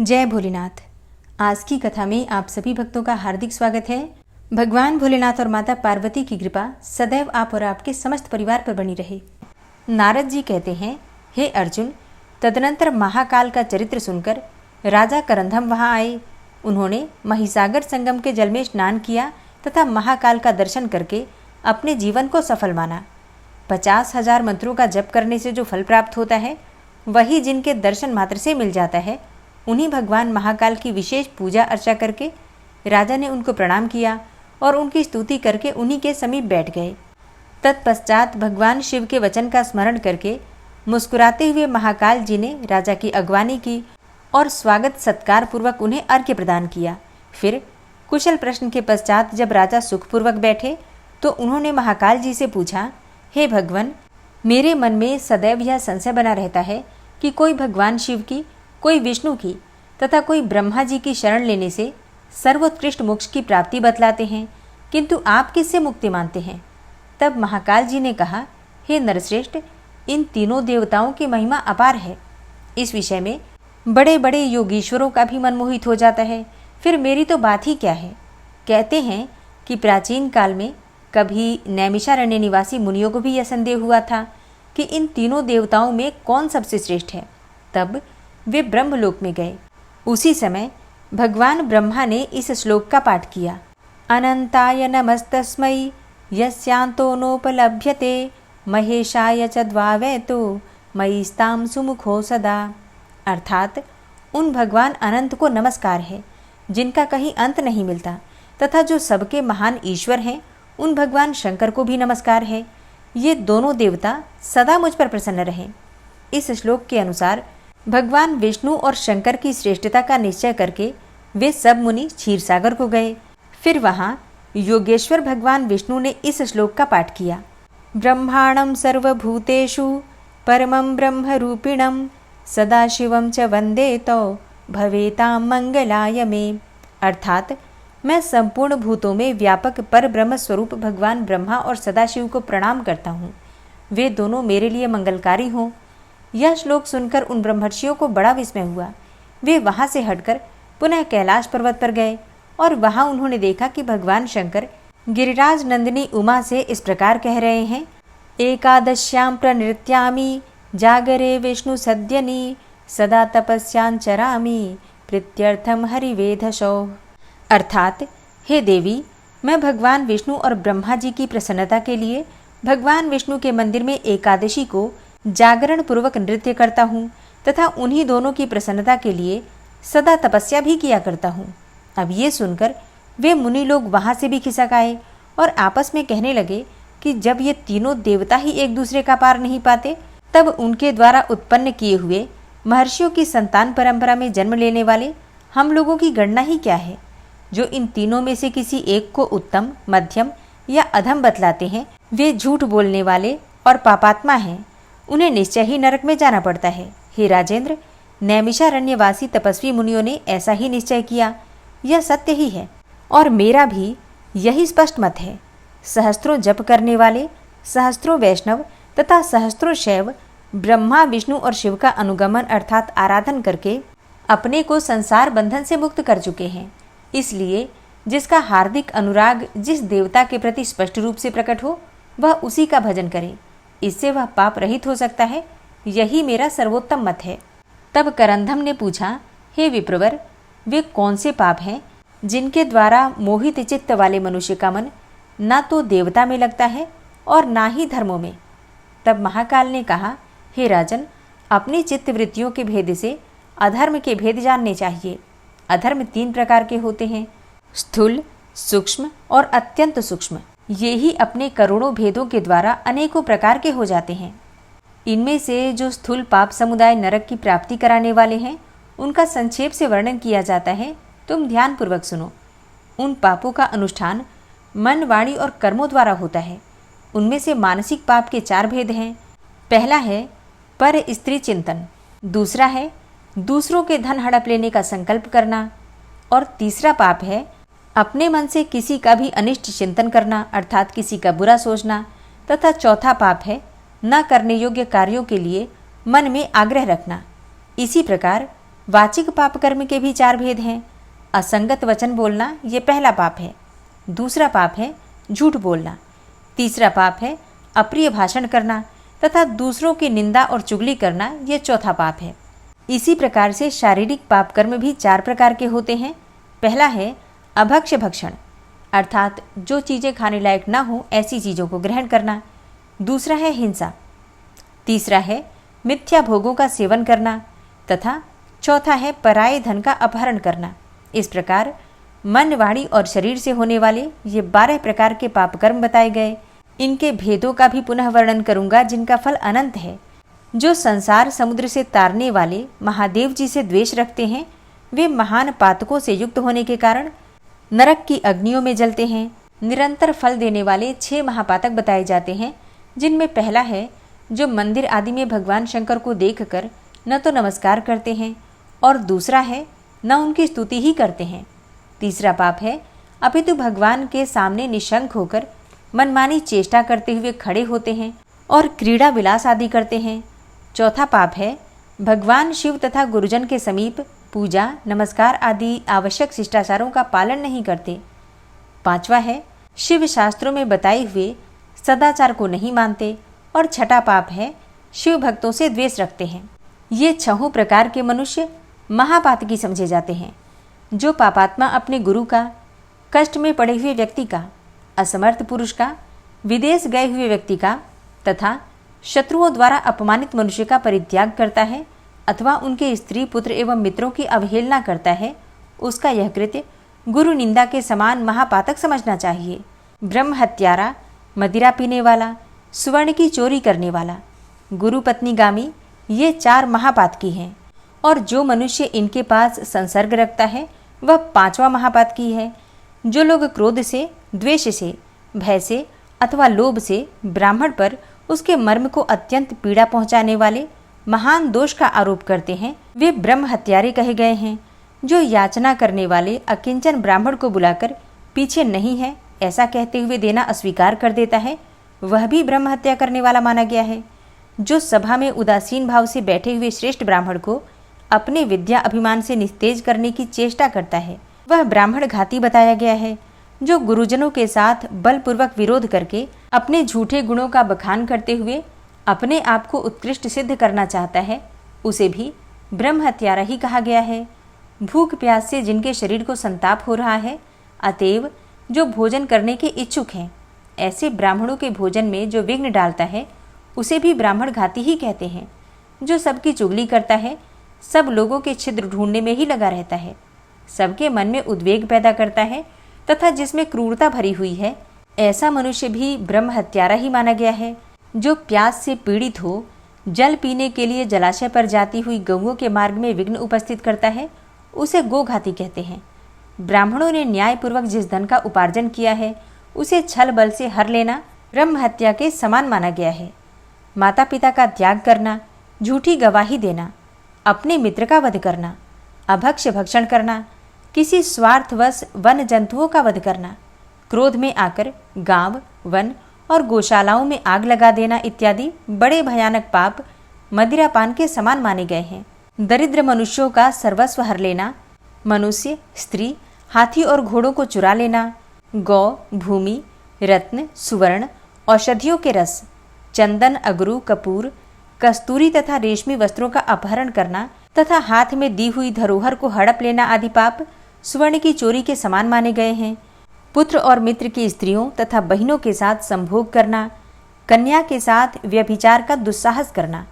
जय भोलेनाथ। आज की कथा में आप सभी भक्तों का हार्दिक स्वागत है। भगवान भोलेनाथ और माता पार्वती की कृपा सदैव आप और आपके समस्त परिवार पर बनी रहे। नारद जी कहते हैं, हे अर्जुन, तदनंतर महाकाल का चरित्र सुनकर राजा करंधम वहां आए। उन्होंने महिसागर संगम के जल में स्नान किया तथा महाकाल का दर्शन करके अपने जीवन को सफल माना। 50,000 मंत्रों का जप करने से जो फल प्राप्त होता है, वही जिनके दर्शन मात्र से मिल जाता है, उन्हीं भगवान महाकाल की विशेष पूजा अर्चा करके राजा ने उनको प्रणाम किया और उनकी स्तुति करके उन्हीं के समीप बैठ गए। तत्पश्चात भगवान शिव के वचन का स्मरण करके मुस्कुराते हुए महाकाल जी ने राजा की अगवानी की और स्वागत सत्कार पूर्वक उन्हें अर्घ्य प्रदान किया। फिर कुशल प्रश्न के पश्चात जब राजा सुखपूर्वक बैठे तो उन्होंने महाकाल जी से पूछा, हे भगवान, मेरे मन में सदैव यह संशय बना रहता है कि कोई भगवान शिव की, कोई विष्णु की तथा कोई ब्रह्मा जी की शरण लेने से सर्वोत्कृष्ट मोक्ष की प्राप्ति बतलाते हैं, किंतु आप किससे मुक्ति मानते हैं? तब महाकाल जी ने कहा, हे नरश्रेष्ठ, इन तीनों देवताओं की महिमा अपार है। इस विषय में बड़े बड़े योगीश्वरों का भी मन मोहित हो जाता है, फिर मेरी तो बात ही क्या है। कहते हैं कि प्राचीन काल में कभी नैमिषारण्य निवासी मुनियों को भी यह संदेह हुआ था कि इन तीनों देवताओं में कौन सबसे श्रेष्ठ है। तब वे ब्रह्मलोक में गए। उसी समय भगवान ब्रह्मा ने इस श्लोक का पाठ किया, अनंताय नमस्तस्मै यस्यांतो नोपलभ्यते महेशाय च द्वावैतो मयिस्तां सुमुखो सदा। अर्थात उन भगवान अनंत को नमस्कार है जिनका कहीं अंत नहीं मिलता, तथा जो सबके महान ईश्वर हैं उन भगवान शंकर को भी नमस्कार है। ये दोनों देवता सदा मुझ पर प्रसन्न रहें। इस श्लोक के अनुसार भगवान विष्णु और शंकर की श्रेष्ठता का निश्चय करके वे सब मुनि क्षीरसागर को गए। फिर वहाँ योगेश्वर भगवान विष्णु ने इस श्लोक का पाठ किया, ब्रह्माणं सर्वभूतेषु परमं ब्रह्मरूपिणं सदाशिवं च वंदे तो भवेतां मंगलाय मे। अर्थात मैं संपूर्ण भूतों में व्यापक पर ब्रह्म स्वरूप भगवान ब्रह्मा और सदाशिव को प्रणाम करता हूँ, वे दोनों मेरे लिए मंगलकारी हों। यह श्लोक सुनकर उन ब्रह्मर्षियों को बड़ा विस्मय हुआ। वे वहाँ से हटकर पुनः कैलाश पर्वत पर गए और वहाँ उन्होंने देखा कि भगवान शंकर गिरिराज नंदिनी उमा से इस प्रकार कह रहे हैं, एकादश्यां प्रनृत्यामि जागरे विष्णु सद्यनि सदा तपस्यां चरामि प्रीत्यर्थम हरिवेधशो। अर्थात, हे देवी, मैं भगवान विष्णु और ब्रह्मा जी की प्रसन्नता के लिए भगवान विष्णु के मंदिर में एकादशी को जागरण पूर्वक नृत्य करता हूँ तथा उन्हीं दोनों की प्रसन्नता के लिए सदा तपस्या भी किया करता हूँ। अब ये सुनकर वे मुनि लोग वहाँ से भी खिसक आए और आपस में कहने लगे कि जब ये तीनों देवता ही एक दूसरे का पार नहीं पाते, तब उनके द्वारा उत्पन्न किए हुए महर्षियों की संतान परंपरा में जन्म लेने वाले हम लोगों की गणना ही क्या है। जो इन तीनों में से किसी एक को उत्तम, मध्यम या अधम बतलाते हैं, वे झूठ बोलने वाले और पापात्मा हैं। उन्हें निश्चय ही नरक में जाना पड़ता है। हे राजेंद्र, नैमिषारण्यवासी तपस्वी मुनियों ने ऐसा ही निश्चय किया। यह सत्य ही है और मेरा भी यही स्पष्ट मत है। सहस्त्रों जप करने वाले, सहस्त्रों वैष्णव तथा सहस्त्रों शैव ब्रह्मा विष्णु और शिव का अनुगमन अर्थात आराधन करके अपने को संसार बंधन से मुक्त कर चुके हैं। इसलिए जिसका हार्दिक अनुराग जिस देवता के प्रति स्पष्ट रूप से प्रकट हो, वह उसी का भजन करे। इससे वह पाप रहित हो सकता है। यही मेरा सर्वोत्तम मत है। तब करंधम ने पूछा, हे विप्रवर, वे कौन से पाप हैं जिनके द्वारा मोहित चित्त वाले मनुष्य का मन ना तो देवता में लगता है और ना ही धर्मों में? तब महाकाल ने कहा, हे राजन, अपनी चित्त वृत्तियों के भेद से अधर्म के भेद जानने चाहिए। अधर्म 3 प्रकार के होते हैं, स्थूल, सूक्ष्म और अत्यंत सूक्ष्म। ये ही अपने करोड़ों भेदों के द्वारा अनेकों प्रकार के हो जाते हैं। इनमें से जो स्थूल पाप समुदाय नरक की प्राप्ति कराने वाले हैं, उनका संक्षेप से वर्णन किया जाता है। तुम ध्यानपूर्वक सुनो। उन पापों का अनुष्ठान मन, वाणी और कर्मों द्वारा होता है। उनमें से मानसिक पाप के 4 भेद हैं। पहला है पर स्त्री चिंतन, दूसरा है दूसरों के धन हड़प लेने का संकल्प करना, और तीसरा पाप है अपने मन से किसी का भी अनिष्ट चिंतन करना अर्थात किसी का बुरा सोचना, तथा चौथा पाप है न करने योग्य कार्यों के लिए मन में आग्रह रखना। इसी प्रकार वाचिक पाप कर्म के भी 4 भेद हैं। असंगत वचन बोलना ये पहला पाप है। दूसरा पाप है झूठ बोलना। तीसरा पाप है अप्रिय भाषण करना तथा दूसरों की निंदा और चुगली करना, ये चौथा पाप है। इसी प्रकार से शारीरिक पाप कर्म भी 4 प्रकार के होते हैं। पहला है अभक्ष्य भक्षण, अर्थात जो चीज़ें खाने लायक ना हो ऐसी चीज़ों को ग्रहण करना। दूसरा है हिंसा। तीसरा है मिथ्या भोगों का सेवन करना तथा चौथा है पराये धन का अपहरण करना। इस प्रकार मन, वाणी और शरीर से होने वाले ये 12 प्रकार के पाप कर्म बताए गए। इनके भेदों का भी पुनः वर्णन करूंगा, जिनका फल अनंत है। जो संसार समुद्र से तारने वाले महादेव जी से द्वेष रखते हैं, वे महान पातकों से युक्त होने के कारण नरक की अग्नियों में जलते हैं। निरंतर फल देने वाले 6 महापातक बताए जाते हैं, जिनमें पहला है जो मंदिर आदि में भगवान शंकर को देखकर न तो नमस्कार करते हैं और दूसरा है न उनकी स्तुति ही करते हैं। तीसरा पाप है अपितु भगवान के सामने निशंक होकर मनमानी चेष्टा करते हुए खड़े होते हैं और क्रीड़ा विलास आदि करते हैं। चौथा पाप है भगवान शिव तथा गुरुजन के समीप पूजा, नमस्कार आदि आवश्यक शिष्टाचारों का पालन नहीं करते। पांचवा है शिव शास्त्रों में बताए हुए सदाचार को नहीं मानते। और छठा पाप है शिव भक्तों से द्वेष रखते हैं। ये 6 प्रकार के मनुष्य महापातकी समझे जाते हैं। जो पापात्मा अपने गुरु का, कष्ट में पड़े हुए व्यक्ति का, असमर्थ पुरुष का, विदेश गए हुए व्यक्ति का तथा शत्रुओं द्वारा अपमानित मनुष्य का परित्याग करता है अथवा उनके स्त्री, पुत्र एवं मित्रों की अवहेलना करता है, उसका यह कृत्य गुरु निंदा के समान महापातक समझना चाहिए। ब्रह्म हत्यारा, मदिरा पीने वाला, स्वर्ण की चोरी करने वाला, गुरु पत्नीगामी, ये 4 महापातकी हैं। और जो मनुष्य इनके पास संसर्ग रखता है वह 5वां महापातकी है। जो लोग क्रोध से, द्वेष से, भय से अथवा लोभ से ब्राह्मण पर उसके मर्म को अत्यंत पीड़ा पहुंचाने वाले महान दोष का आरोप करते हैं, वे ब्रह्म हत्यारे कहे गए हैं। जो याचना करने वाले अकिंचन ब्राह्मण को बुलाकर पीछे नहीं है ऐसा कहते हुए देना अस्वीकार कर देता है, वह भी ब्रह्म हत्या करने वाला माना गया है। जो सभा में उदासीन भाव से बैठे हुए श्रेष्ठ ब्राह्मण को अपने विद्या अभिमान से निस्तेज करने की चेष्टा करता है, वह ब्राह्मण घाती बताया गया है। जो गुरुजनों के साथ बलपूर्वक विरोध करके अपने झूठे गुणों का बखान करते हुए अपने आप को उत्कृष्ट सिद्ध करना चाहता है, उसे भी ब्रह्म हत्यारा ही कहा गया है। भूख प्यास से जिनके शरीर को संताप हो रहा है, अतएव जो भोजन करने के इच्छुक हैं, ऐसे ब्राह्मणों के भोजन में जो विघ्न डालता है, उसे भी ब्राह्मण घाती ही कहते हैं। जो सबकी चुगली करता है, सब लोगों के छिद्र ढूंढने में ही लगा रहता है, सबके मन में उद्वेग पैदा करता है तथा जिसमें क्रूरता भरी हुई है, ऐसा मनुष्य भी ब्रह्म हत्यारा ही माना गया है। जो प्यास से पीड़ित हो जल पीने के लिए जलाशय पर जाती हुई गऊओं के मार्ग में विघ्न उपस्थित करता है, उसे गोघाती कहते हैं। ब्राह्मणों ने न्यायपूर्वक जिस धन का उपार्जन किया है, उसे छल बल से हर लेना ब्रह्म हत्या के समान माना गया है। माता पिता का त्याग करना, झूठी गवाही देना, अपने मित्र का वध करना, अभक्ष्य भक्षण करना, किसी स्वार्थवश वन जंतुओं का वध करना, क्रोध में आकर गांव, वन और गौशालाओं में आग लगा देना इत्यादि बड़े भयानक पाप मदिरापान के समान माने गए हैं। दरिद्र मनुष्यों का सर्वस्व हर लेना, मनुष्य, स्त्री, हाथी और घोड़ों को चुरा लेना, गौ, भूमि, रत्न, सुवर्ण, औषधियों के रस, चंदन, अगरू, कपूर, कस्तूरी तथा रेशमी वस्त्रों का अपहरण करना तथा हाथ में दी हुई धरोहर को हड़प लेना आदि पाप स्वर्ण की चोरी के समान माने गए हैं। पुत्र और मित्र की स्त्रियों तथा बहिनों के साथ संभोग करना, कन्या के साथ व्यभिचार का दुस्साहस करना,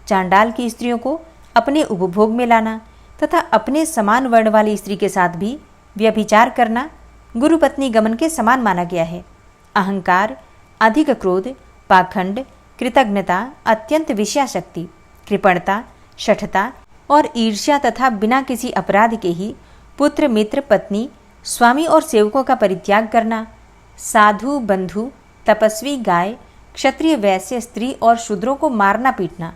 चांडाल की स्त्रियों को अपने उपभोग में लाना तथा अपने समान वर्ण वाली स्त्री के साथ भी व्यभिचार करना गुरुपत्नी गमन के समान माना गया है। अहंकार, अधिक क्रोध, पाखंड, कृतज्ञता, अत्यंत विषयाशक्ति, कृपणता, शठता और ईर्ष्या तथा बिना किसी अपराध के ही पुत्र, मित्र, पत्नी, स्वामी और सेवकों का परित्याग करना, साधु, बंधु, तपस्वी, गाय, क्षत्रिय, वैश्य, स्त्री और शूद्रों को मारना पीटना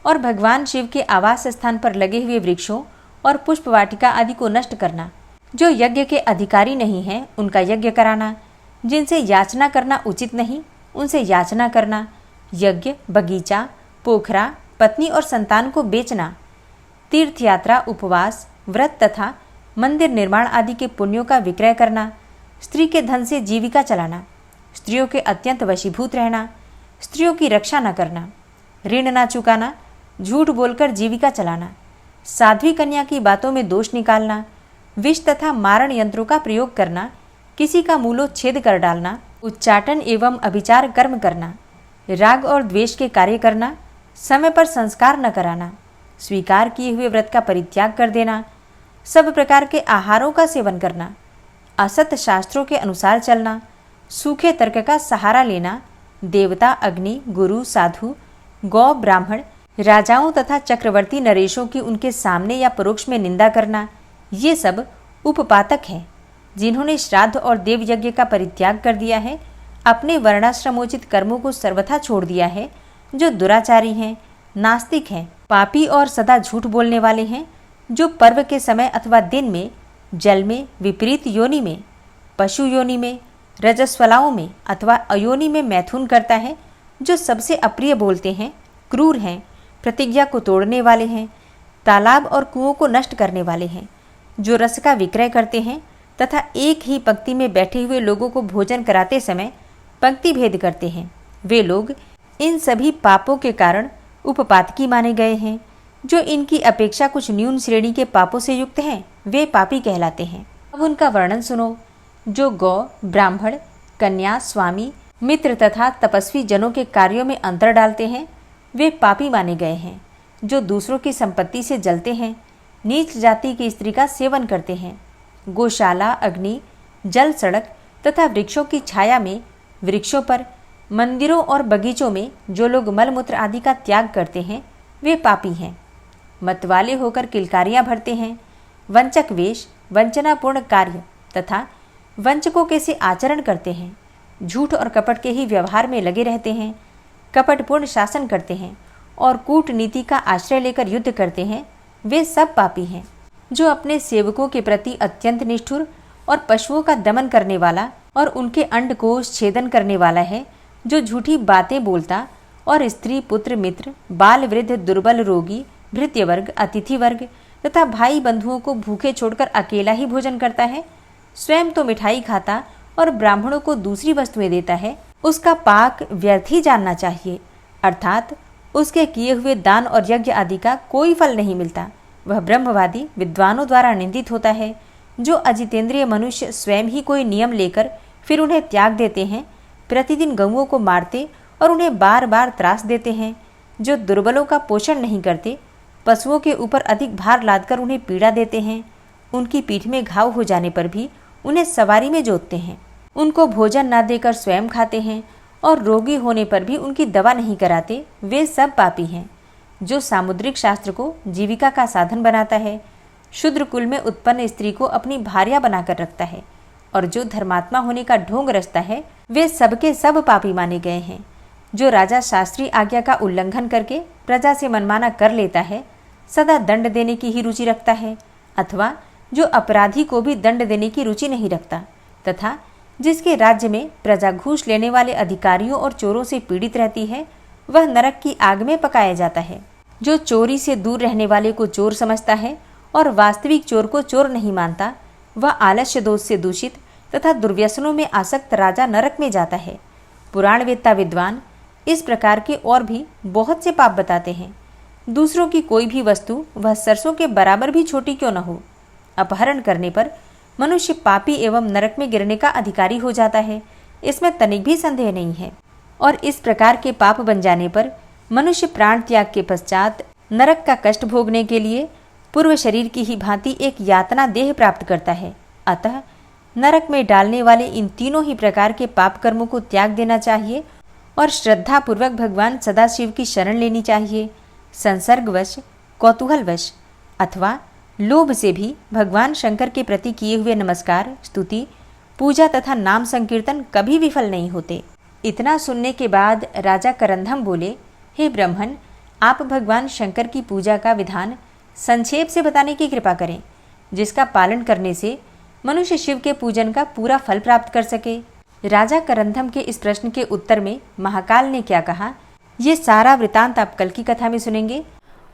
और भगवान शिव के आवास स्थान पर लगे हुए वृक्षों और पुष्प वाटिका आदि को नष्ट करना। जो यज्ञ के अधिकारी नहीं हैं उनका यज्ञ कराना, जिनसे याचना करना उचित नहीं उनसे याचना करना, यज्ञ, बगीचा, पोखरा, पत्नी और संतान को बेचना, तीर्थ यात्रा, उपवास, व्रत तथा मंदिर निर्माण आदि के पुण्यों का विक्रय करना, स्त्री के धन से जीविका चलाना, स्त्रियों के अत्यंत वशीभूत रहना, स्त्रियों की रक्षा न करना, ऋण न चुकाना, झूठ बोलकर जीविका चलाना, साध्वी कन्या की बातों में दोष निकालना, विष तथा मारण यंत्रों का प्रयोग करना, किसी का मूलोच्छेद कर डालना, उच्चाटन एवं अभिचार कर्म करना, राग और द्वेष के कार्य करना, समय पर संस्कार न कराना, स्वीकार किए हुए व्रत का परित्याग कर देना, सब प्रकार के आहारों का सेवन करना, असत शास्त्रों के अनुसार चलना, सूखे तर्क का सहारा लेना, देवता, अग्नि, गुरु, साधु, गौ, ब्राह्मण, राजाओं तथा चक्रवर्ती नरेशों की उनके सामने या परोक्ष में निंदा करना, ये सब उपपातक हैं। जिन्होंने श्राद्ध और देव यज्ञ का परित्याग कर दिया है, अपने वर्णाश्रमोचित कर्मों को सर्वथा छोड़ दिया है, जो दुराचारी हैं, नास्तिक हैं, पापी और सदा झूठ बोलने वाले हैं, जो पर्व के समय अथवा दिन में, जल में, विपरीत योनि में, पशु योनि में, रजस्वलाओं में अथवा अयोनि में मैथुन करता है, जो सबसे अप्रिय बोलते हैं, क्रूर हैं, प्रतिज्ञा को तोड़ने वाले हैं, तालाब और कुओं को नष्ट करने वाले हैं, जो रस का विक्रय करते हैं तथा एक ही पंक्ति में बैठे हुए लोगों को भोजन कराते समय पंक्ति भेद करते हैं, वे लोग इन सभी पापों के कारण उपपातकी माने गए हैं। जो इनकी अपेक्षा कुछ न्यून श्रेणी के पापों से युक्त हैं, वे पापी कहलाते हैं। अब उनका वर्णन सुनो। जो गौ, ब्राह्मण, कन्या, स्वामी, मित्र तथा तपस्वी जनों के कार्यों में अंतर डालते हैं, वे पापी माने गए हैं। जो दूसरों की संपत्ति से जलते हैं, नीच जाति की स्त्री का सेवन करते हैं, गौशाला, अग्नि, जल, सड़क तथा वृक्षों की छाया में, वृक्षों पर, मंदिरों और बगीचों में जो लोग मलमूत्र आदि का त्याग करते हैं, वे पापी हैं। मतवाले होकर किलकारियां भरते हैं, वंचक वेश, वंचनापूर्ण कार्य तथा वंचकों के से आचरण करते हैं, झूठ और कपट के ही व्यवहार में लगे रहते हैं, कपटपूर्ण शासन करते हैं और कूटनीति का आश्रय लेकर युद्ध करते हैं, वे सब पापी हैं। जो अपने सेवकों के प्रति अत्यंत निष्ठुर और पशुओं का दमन करने वाला और उनके अंडकोश छेदन करने वाला है, जो झूठी बातें बोलता और स्त्री, पुत्र, मित्र, बाल, वृद्ध, दुर्बल, रोगी, भृत्य वर्ग, अतिथि वर्ग तथा भाई बंधुओं को भूखे छोड़कर अकेला ही भोजन करता है, स्वयं तो मिठाई खाता और ब्राह्मणों को दूसरी वस्तुएं देता है, उसका पाक व्यर्थ ही जानना चाहिए, अर्थात उसके किए हुए दान और यज्ञ आदि का कोई फल नहीं मिलता। वह ब्रह्मवादी विद्वानों द्वारा निंदित होता है। जो अजितेंद्रिय मनुष्य स्वयं ही कोई नियम लेकर फिर उन्हें त्याग देते हैं, प्रतिदिन गऊओं को मारते और उन्हें बार बार त्रास देते हैं, जो दुर्बलों का पोषण नहीं करते, पशुओं के ऊपर अधिक भार लादकर उन्हें पीड़ा देते हैं, उनकी पीठ में घाव हो जाने पर भी उन्हें सवारी में जोतते हैं, उनको भोजन न देकर स्वयं खाते हैं और रोगी होने पर भी उनकी दवा नहीं कराते, वे सब पापी हैं। जो सामुद्रिक शास्त्र को जीविका का साधन बनाता है, शूद्र कुल में उत्पन्न स्त्री को अपनी भार्या बनाकर रखता है और जो धर्मात्मा होने का ढोंग रचता है, वे सबके सब पापी माने गए हैं। जो राजा शास्त्रीय आज्ञा का उल्लंघन करके प्रजा से मनमाना कर लेता है, सदा दंड देने की ही रुचि रखता है, अथवा जो अपराधी को भी दंड देने की रुचि नहीं रखता, तथा जिसके राज्य में प्रजा घूस लेने वाले अधिकारियों और चोरों से पीड़ित रहती है, वह नरक की आग में पकाया जाता है। जो चोरी से दूर रहने वाले को चोर समझता है और वास्तविक चोर को चोर नहीं मानता, वह आलस्य दोष से दूषित तथा दुर्व्यसनों में आसक्त राजा नरक में जाता है। पुराणवेत्ता विद्वान इस प्रकार के और भी बहुत से पाप बताते हैं। दूसरों की कोई भी वस्तु, वह सरसों के बराबर भी छोटी क्यों न हो, अपहरण करने पर मनुष्य पापी एवं नरक में गिरने का अधिकारी हो जाता है, इसमें तनिक भी संदेह नहीं है। और इस प्रकार के पाप बन जाने पर मनुष्य प्राण त्याग के पश्चात नरक का कष्ट भोगने के लिए पूर्व शरीर की ही भांति एक यातना देह प्राप्त करता है। अतः नरक में डालने वाले इन तीनों ही प्रकार के पाप कर्मों को त्याग देना चाहिए और श्रद्धा पूर्वक भगवान सदाशिव की शरण लेनी चाहिए। संसर्गवश, कौतूहलवश अथवा लोभ से भी भगवान शंकर के प्रति किए हुए नमस्कार, स्तुति, पूजा तथा नाम संकीर्तन कभी विफल नहीं होते। इतना सुनने के बाद राजा करंधम बोले, हे ब्राह्मण, आप भगवान शंकर की पूजा का विधान संक्षेप से बताने की कृपा करें, जिसका पालन करने से मनुष्य शिव के पूजन का पूरा फल प्राप्त कर सके। राजा करंधम के इस प्रश्न के उत्तर में महाकाल ने क्या कहा, ये सारा वृतांत आप कल की कथा में सुनेंगे।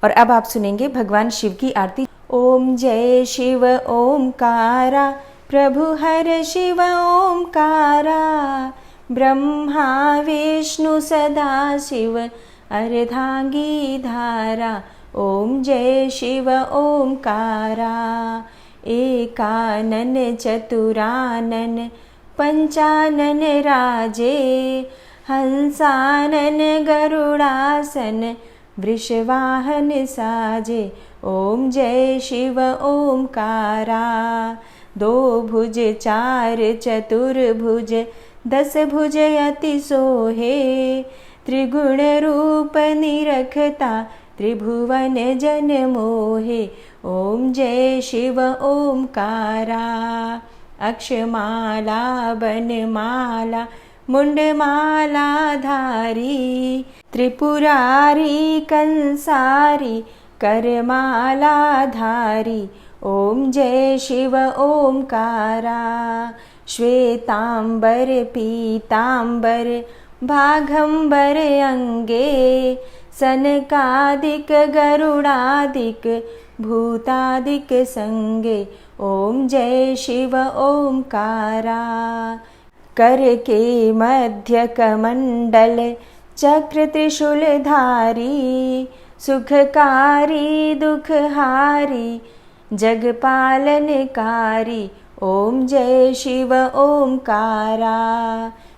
और अब आप सुनेंगे भगवान शिव की आरती। ओम जय शिव ओमकारा, प्रभु हर शिव ओमकारा, ब्रह्मा विष्णु सदा शिव अर्धांगी धारा। ओम जय शिव ओमकारा, एकानन चतुरानन पंचानन राजे, हंसानन गरुड़ासन वृषवाहन साजे। ओम जय शिव ओमकारा, दो भुज चार चतुर्भुज, दस भुज अति सोहे, त्रिगुण रूप निरखता त्रिभुवन जन मोहे। ओम जय शिव ओमकारा, अक्षमाला बनमाला मुंडमाला धारी, त्रिपुरारी कंसारी करमाला धारी। ओम जय शिव ओमकारा, श्वेतांबर पीतांबर भागंबर अंगे, सनकादिक गरुड़ादिक भूतादिक संगे। ओम जय शिव ओमकारा, कर के मध्य कमंडल चक्र त्रिशूलधारी, सुखकारी दुखहारी जगपालनकारी। ओम जय शिव ओमकारा,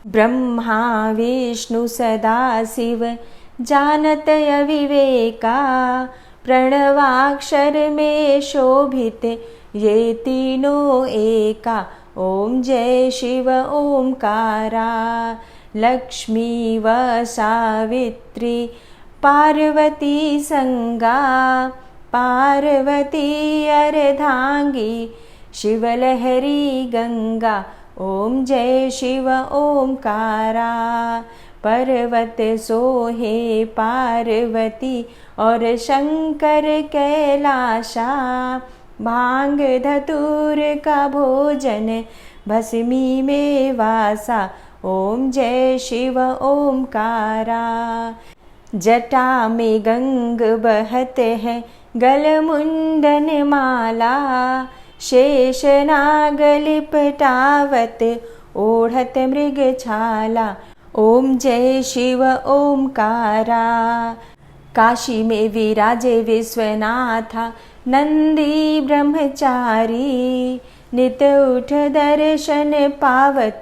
ब्रह्मा विष्णु सदा शिव जानत अविवेका, प्रणवाक्षर में शोभित ये तीनों एका। ओम जय शिव ओमकारा, लक्ष्मी व सावित्री पार्वती संगा, पार्वती अर्धांगी शिवलहरी गंगा। ओम जय शिव ओमकारा, पर्वत सोहे पार्वती और शंकर कैलाशा, भांग धतूर का भोजन भस्मी में वासा। ओम जय शिव ओमकारा, जटा में गंग बहत है गल मुंडन माला, शेष नाग लिपटावत ओढ़त मृग छाला। ओम जय शिव ओमकारा, काशी में विराजे विश्वनाथा नंदी ब्रह्मचारी, नित उठ दर्शन पावत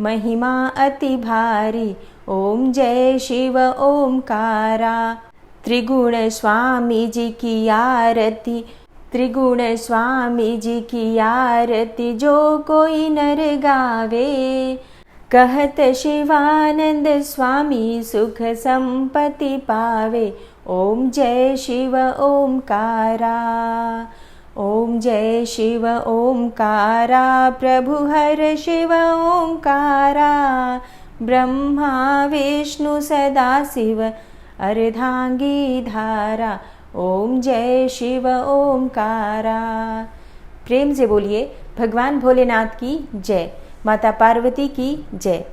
महिमा अति भारी। ओम जय शिव ओमकारा, त्रिगुण स्वामी जी की आरती, त्रिगुण स्वामी जी की आरती जो कोई नर गावे, कहत शिवानंद स्वामी सुख संपत्ति पावे। ओम जय शिव ओमकारा, ओम जय शिव ओमकारा, प्रभु हर शिव ओमकारा, ब्रह्मा विष्णु सदा शिव अर्धांगी धारा। ओम जय शिव ओमकारा। प्रेम से बोलिए भगवान भोलेनाथ की जय, माता पार्वती की जय।